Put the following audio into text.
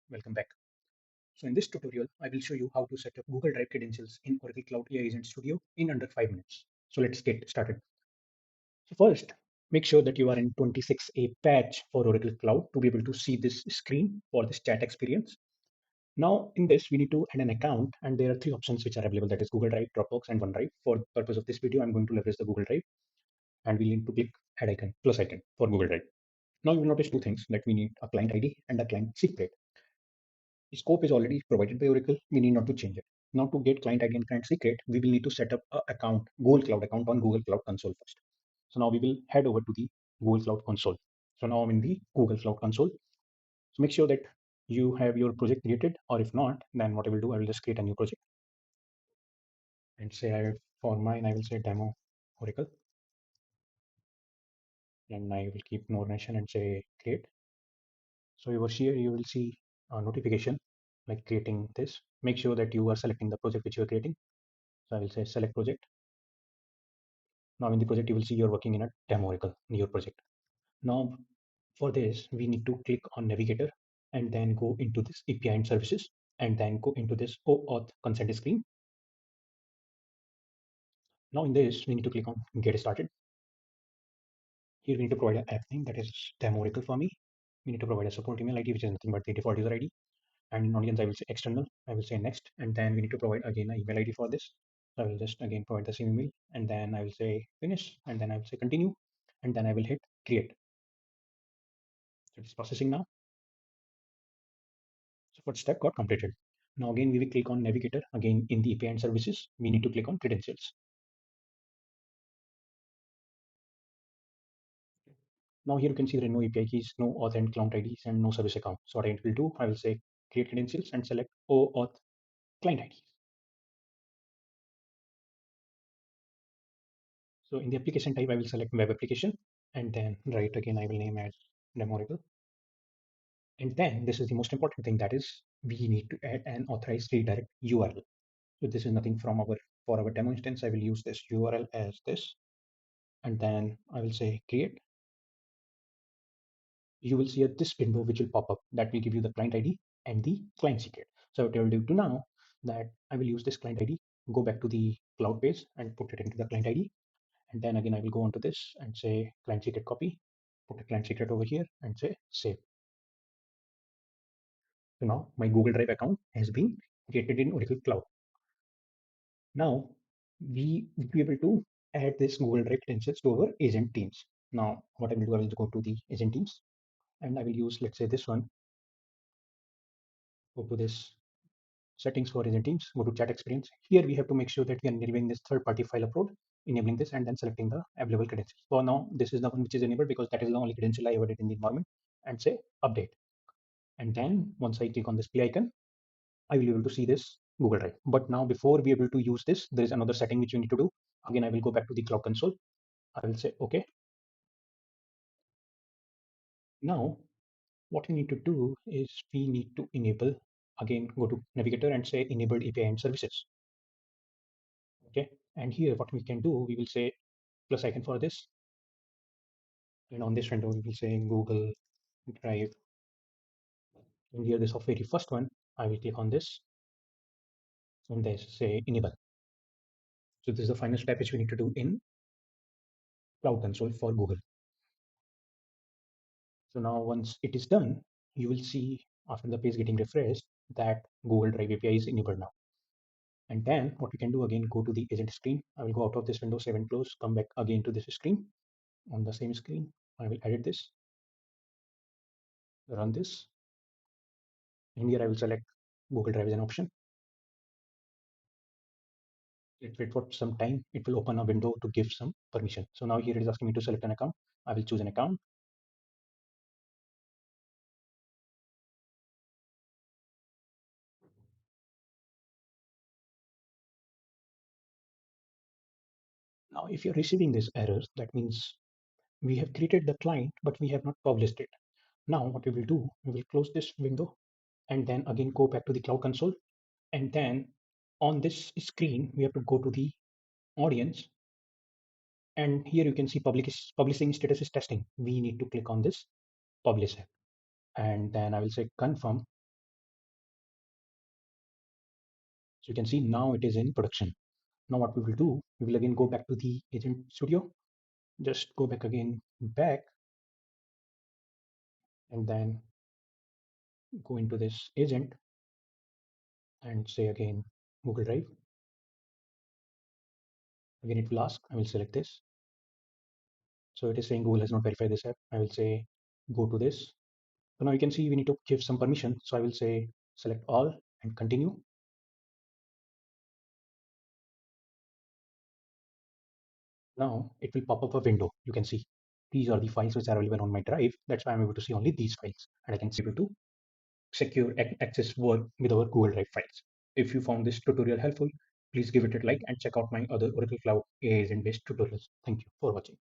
Welcome back. So in this tutorial, I will show you how to set up Google Drive credentials in Oracle Cloud AI Agent Studio in under 5 minutes. So let's get started. So first, make sure that you are in 26A patch for Oracle Cloud to be able to see this screen for this chat experience. Now in this, we need to add an account and there are three options which are available, that is Google Drive, Dropbox and OneDrive. For the purpose of this video, I'm going to leverage the Google Drive and we need to click add icon, plus icon for Google Drive. Now you will notice two things, that we need a client ID and a client secret. The scope is already provided by Oracle. We need not to change it. Now to get client ID and client secret, we will need to set up an account, Google Cloud account on Google Cloud Console first. So now we will head over to the Google Cloud Console. So now I'm in the Google Cloud Console. So make sure that you have your project created, or if not, then what I will do, I will just create a new project and say for mine, I will say demo Oracle, and I will keep no nation and say create. So over here, you will see a notification like creating this. Make sure that you are selecting the project which you are creating. So I will say select project. Now in the project, you will see you're working in a demo Oracle in your project. Now for this, we need to click on navigator and then go into this API and services and then go into this OAuth consent screen. Now in this, we need to click on get started. Here we need to provide an app name, that is demo Oracle for me. We need to provide a support email ID, which is nothing but the default user ID. And in audience, I will say external. I will say next, and then we need to provide again an email ID for this. So I will just again provide the same email, and then I will say finish, and then I will say continue, and then I will hit create. So it's processing now. So first step got completed. Now again, we will click on navigator. Again, in the API and services, we need to click on credentials. Now here you can see there are no API keys, no auth and client IDs, and no service account. So what I will do, I will say create credentials and select OAuth client IDs. So in the application type, I will select web application, and then right again, I will name as demo Oracle. And then this is the most important thing, that is we need to add an authorized redirect URL. So this is nothing from for our demo instance. I will use this URL as this, and then I will say create. You will see this window which will pop up that will give you the client ID and the client secret. So what I will do now, that I will use this client ID, go back to the cloud page and put it into the client ID. And then again, I will go onto this and say client secret copy, put the client secret over here and say save. So now my Google Drive account has been created in Oracle Cloud. Now we will be able to add this Google Drive credentials to our agent teams. Now what I will do, I will go to the agent teams and I will use, let's say this one, go to this settings for agent teams, go to chat experience. Here we have to make sure that we are enabling this third-party file upload, enabling this and then selecting the available credentials. For now, this is the one which is enabled because that is the only credential I have added in the environment, and say update. And then once I click on this play icon, I will be able to see this Google Drive. But now before we are able to use this, there is another setting which we need to do. Again, I will go back to the cloud console. I will say, okay. Now, what we need to do is we need to enable, again, go to navigator and say enabled API and services. Okay. And here what we can do, we will say plus icon for this. And on this window, we will say Google Drive. And here this very first one, I will click on this and then say enable. So this is the final step which we need to do in Cloud Console for Google. So now once it is done, you will see after the page getting refreshed that Google Drive API is enabled now. And then what we can do, again, go to the agent screen. I will go out of this window, save and close, come back again to this screen. On the same screen, I will edit this, run this. And here I will select Google Drive as an option. Let's wait for some time. It will open a window to give some permission. So now here it is asking me to select an account. I will choose an account. Now, if you're receiving this error, that means we have created the client, but we have not published it. Now, what we will do, we will close this window and then again go back to the Cloud Console. And then on this screen, we have to go to the audience. And here you can see publishing status is testing. We need to click on this publish it. And then I will say confirm. So you can see now it is in production. Now what we will do, we will again go back to the agent studio, just go back again back, and then go into this agent and say again Google Drive. Again it will ask, I will select this. So it is saying Google has not verified this app. I will say go to this. So now you can see we need to give some permission. So I will say select all and continue. Now it will pop up a window. You can see these are the files which are available on my drive. That's why I'm able to see only these files, and I can see able to secure access work with our Google Drive files. If you found this tutorial helpful, please give it a like and check out my other Oracle Cloud AI agent based tutorials. Thank you for watching.